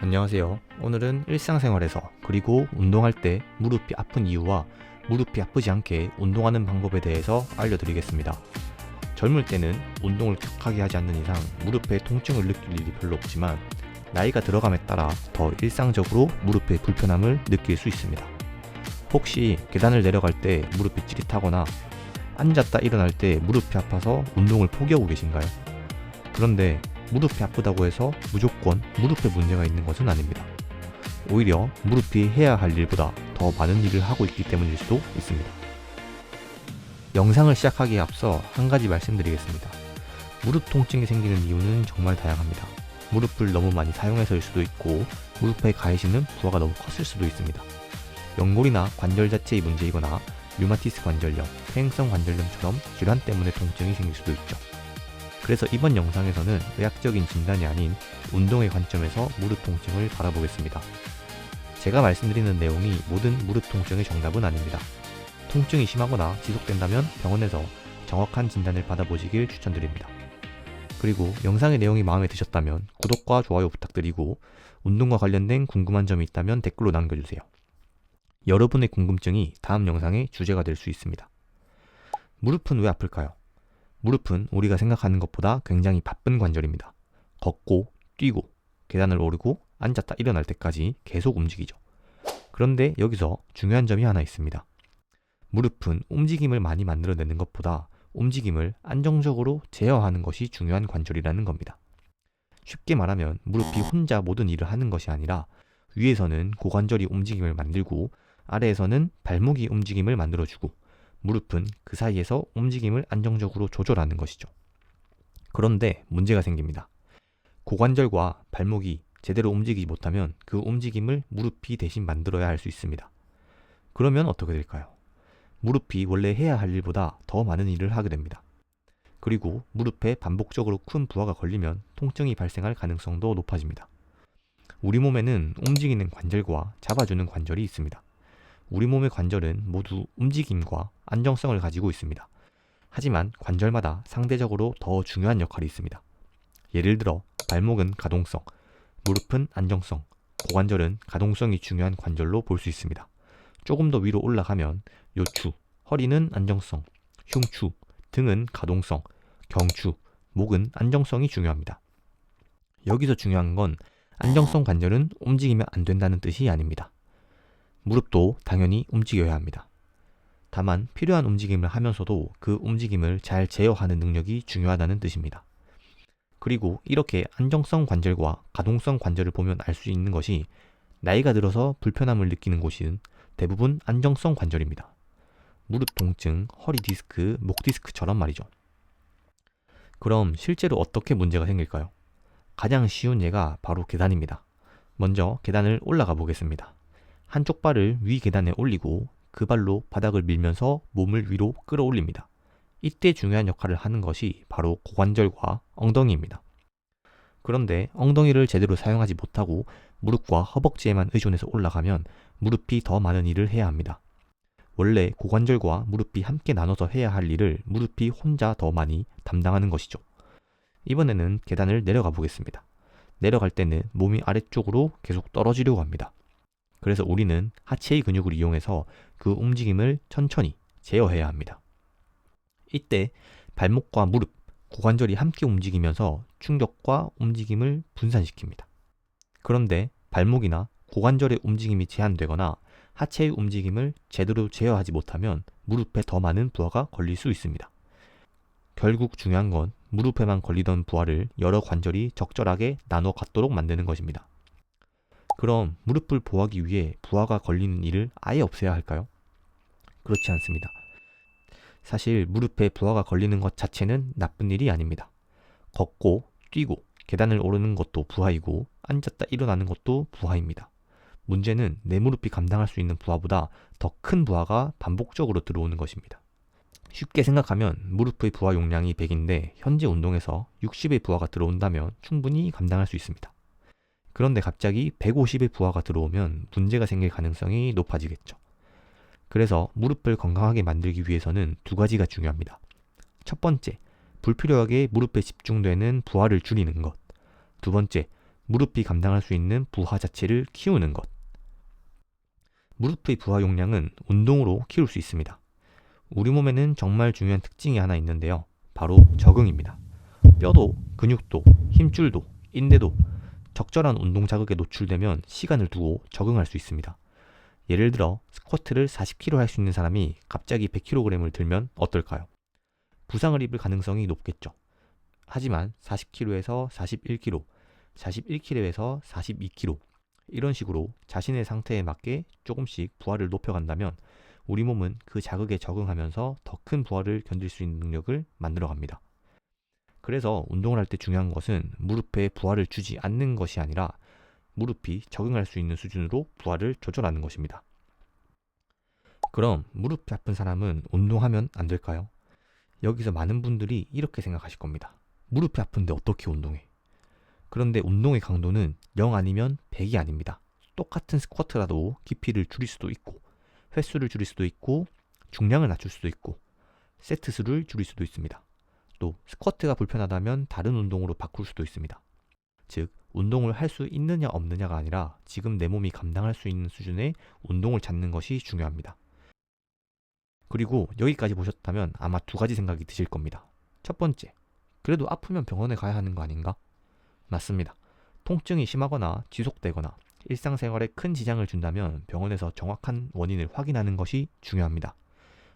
안녕하세요. 오늘은 일상생활에서 그리고 운동할 때 무릎이 아픈 이유와 무릎이 아프지 않게 운동하는 방법에 대해서 알려드리겠습니다. 젊을 때는 운동을 격하게 하지 않는 이상 무릎에 통증을 느낄 일이 별로 없지만 나이가 들어감에 따라 더 일상적으로 무릎의 불편함을 느낄 수 있습니다. 혹시 계단을 내려갈 때 무릎이 찌릿하거나 앉았다 일어날 때 무릎이 아파서 운동을 포기하고 계신가요? 그런데 무릎이 아프다고 해서 무조건 무릎에 문제가 있는 것은 아닙니다. 오히려 무릎이 해야 할 일보다 더 많은 일을 하고 있기 때문일 수도 있습니다. 영상을 시작하기에 앞서 한 가지 말씀드리겠습니다. 무릎 통증이 생기는 이유는 정말 다양합니다. 무릎을 너무 많이 사용해서일 수도 있고 무릎에 가해지는 부하가 너무 컸을 수도 있습니다. 연골이나 관절 자체의 문제이거나 류마티스 관절염, 퇴행성 관절염처럼 질환 때문에 통증이 생길 수도 있죠. 그래서 이번 영상에서는 의학적인 진단이 아닌 운동의 관점에서 무릎 통증을 바라보겠습니다. 제가 말씀드리는 내용이 모든 무릎 통증의 정답은 아닙니다. 통증이 심하거나 지속된다면 병원에서 정확한 진단을 받아보시길 추천드립니다. 그리고 영상의 내용이 마음에 드셨다면 구독과 좋아요 부탁드리고 운동과 관련된 궁금한 점이 있다면 댓글로 남겨주세요. 여러분의 궁금증이 다음 영상의 주제가 될 수 있습니다. 무릎은 왜 아플까요? 무릎은 우리가 생각하는 것보다 굉장히 바쁜 관절입니다. 걷고, 뛰고, 계단을 오르고, 앉았다 일어날 때까지 계속 움직이죠. 그런데 여기서 중요한 점이 하나 있습니다. 무릎은 움직임을 많이 만들어내는 것보다 움직임을 안정적으로 제어하는 것이 중요한 관절이라는 겁니다. 쉽게 말하면 무릎이 혼자 모든 일을 하는 것이 아니라 위에서는 고관절이 움직임을 만들고 아래에서는 발목이 움직임을 만들어주고 무릎은 그 사이에서 움직임을 안정적으로 조절하는 것이죠. 그런데 문제가 생깁니다. 고관절과 발목이 제대로 움직이지 못하면 그 움직임을 무릎이 대신 만들어야 할 수 있습니다. 그러면 어떻게 될까요? 무릎이 원래 해야 할 일보다 더 많은 일을 하게 됩니다. 그리고 무릎에 반복적으로 큰 부하가 걸리면 통증이 발생할 가능성도 높아집니다. 우리 몸에는 움직이는 관절과 잡아주는 관절이 있습니다. 우리 몸의 관절은 모두 움직임과 안정성을 가지고 있습니다. 하지만 관절마다 상대적으로 더 중요한 역할이 있습니다. 예를 들어 발목은 가동성, 무릎은 안정성, 고관절은 가동성이 중요한 관절로 볼 수 있습니다. 조금 더 위로 올라가면 요추, 허리는 안정성, 흉추, 등은 가동성, 경추, 목은 안정성이 중요합니다. 여기서 중요한 건 안정성 관절은 움직이면 안 된다는 뜻이 아닙니다. 무릎도 당연히 움직여야 합니다. 다만 필요한 움직임을 하면서도 그 움직임을 잘 제어하는 능력이 중요하다는 뜻입니다. 그리고 이렇게 안정성 관절과 가동성 관절을 보면 알 수 있는 것이 나이가 들어서 불편함을 느끼는 곳은 대부분 안정성 관절입니다. 무릎 통증, 허리 디스크, 목 디스크처럼 말이죠. 그럼 실제로 어떻게 문제가 생길까요? 가장 쉬운 예가 바로 계단입니다. 먼저 계단을 올라가 보겠습니다. 한쪽 발을 위 계단에 올리고 그 발로 바닥을 밀면서 몸을 위로 끌어올립니다. 이때 중요한 역할을 하는 것이 바로 고관절과 엉덩이입니다. 그런데 엉덩이를 제대로 사용하지 못하고 무릎과 허벅지에만 의존해서 올라가면 무릎이 더 많은 일을 해야 합니다. 원래 고관절과 무릎이 함께 나눠서 해야 할 일을 무릎이 혼자 더 많이 담당하는 것이죠. 이번에는 계단을 내려가 보겠습니다. 내려갈 때는 몸이 아래쪽으로 계속 떨어지려고 합니다. 그래서 우리는 하체의 근육을 이용해서 그 움직임을 천천히 제어해야 합니다. 이때 발목과 무릎, 고관절이 함께 움직이면서 충격과 움직임을 분산시킵니다. 그런데 발목이나 고관절의 움직임이 제한되거나 하체의 움직임을 제대로 제어하지 못하면 무릎에 더 많은 부하가 걸릴 수 있습니다. 결국 중요한 건 무릎에만 걸리던 부하를 여러 관절이 적절하게 나눠 갖도록 만드는 것입니다. 그럼 무릎을 보호하기 위해 부하가 걸리는 일을 아예 없애야 할까요? 그렇지 않습니다. 사실 무릎에 부하가 걸리는 것 자체는 나쁜 일이 아닙니다. 걷고 뛰고 계단을 오르는 것도 부하이고 앉았다 일어나는 것도 부하입니다. 문제는 내 무릎이 감당할 수 있는 부하보다 더 큰 부하가 반복적으로 들어오는 것입니다. 쉽게 생각하면 무릎의 부하 용량이 100인데 현재 운동에서 60의 부하가 들어온다면 충분히 감당할 수 있습니다. 그런데 갑자기 150의 부하가 들어오면 문제가 생길 가능성이 높아지겠죠. 그래서 무릎을 건강하게 만들기 위해서는 두 가지가 중요합니다. 첫 번째, 불필요하게 무릎에 집중되는 부하를 줄이는 것. 두 번째, 무릎이 감당할 수 있는 부하 자체를 키우는 것. 무릎의 부하 용량은 운동으로 키울 수 있습니다. 우리 몸에는 정말 중요한 특징이 하나 있는데요. 바로 적응입니다. 뼈도, 근육도, 힘줄도, 인대도 적절한 운동 자극에 노출되면 시간을 두고 적응할 수 있습니다. 예를 들어 스쿼트를 40kg 할 수 있는 사람이 갑자기 100kg을 들면 어떨까요? 부상을 입을 가능성이 높겠죠. 하지만 40kg에서 41kg, 41kg에서 42kg 이런 식으로 자신의 상태에 맞게 조금씩 부하를 높여간다면 우리 몸은 그 자극에 적응하면서 더 큰 부하를 견딜 수 있는 능력을 만들어갑니다. 그래서 운동을 할 때 중요한 것은 무릎에 부하를 주지 않는 것이 아니라 무릎이 적응할 수 있는 수준으로 부하를 조절하는 것입니다. 그럼 무릎이 아픈 사람은 운동하면 안 될까요? 여기서 많은 분들이 이렇게 생각하실 겁니다. 무릎이 아픈데 어떻게 운동해? 그런데 운동의 강도는 0 아니면 100이 아닙니다. 똑같은 스쿼트라도 깊이를 줄일 수도 있고 횟수를 줄일 수도 있고 중량을 낮출 수도 있고 세트 수를 줄일 수도 있습니다. 또 스쿼트가 불편하다면 다른 운동으로 바꿀 수도 있습니다. 즉 운동을 할 수 있느냐 없느냐가 아니라 지금 내 몸이 감당할 수 있는 수준의 운동을 찾는 것이 중요합니다. 그리고 여기까지 보셨다면 아마 두 가지 생각이 드실 겁니다. 첫 번째, 그래도 아프면 병원에 가야 하는 거 아닌가? 맞습니다. 통증이 심하거나 지속되거나 일상생활에 큰 지장을 준다면 병원에서 정확한 원인을 확인하는 것이 중요합니다.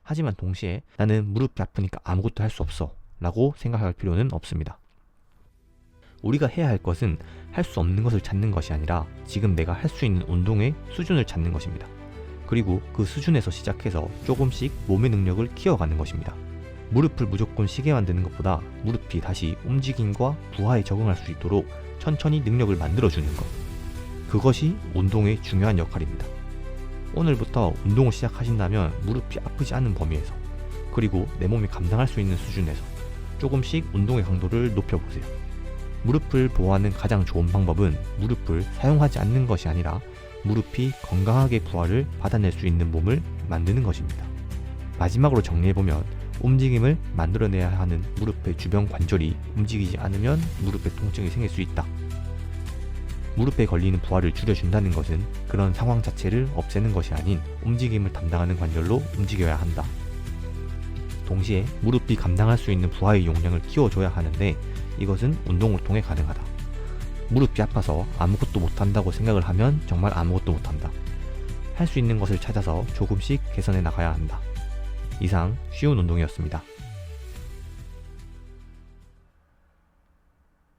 하지만 동시에 나는 무릎이 아프니까 아무것도 할 수 없어 라고 생각할 필요는 없습니다. 우리가 해야 할 것은 할 수 없는 것을 찾는 것이 아니라 지금 내가 할 수 있는 운동의 수준을 찾는 것입니다. 그리고 그 수준에서 시작해서 조금씩 몸의 능력을 키워가는 것입니다. 무릎을 무조건 쉬게 만드는 것보다 무릎이 다시 움직임과 부하에 적응할 수 있도록 천천히 능력을 만들어주는 것. 그것이 운동의 중요한 역할입니다. 오늘부터 운동을 시작하신다면 무릎이 아프지 않은 범위에서 그리고 내 몸이 감당할 수 있는 수준에서 조금씩 운동의 강도를 높여보세요. 무릎을 보호하는 가장 좋은 방법은 무릎을 사용하지 않는 것이 아니라 무릎이 건강하게 부하를 받아낼 수 있는 몸을 만드는 것입니다. 마지막으로 정리해보면 움직임을 만들어내야 하는 무릎의 주변 관절이 움직이지 않으면 무릎에 통증이 생길 수 있다. 무릎에 걸리는 부하를 줄여준다는 것은 그런 상황 자체를 없애는 것이 아닌 움직임을 담당하는 관절로 움직여야 한다. 동시에 무릎이 감당할 수 있는 부하의 용량을 키워줘야 하는데 이것은 운동을 통해 가능하다. 무릎이 아파서 아무것도 못한다고 생각을 하면 정말 아무것도 못한다. 할 수 있는 것을 찾아서 조금씩 개선해 나가야 한다. 이상 쉬운 운동이었습니다.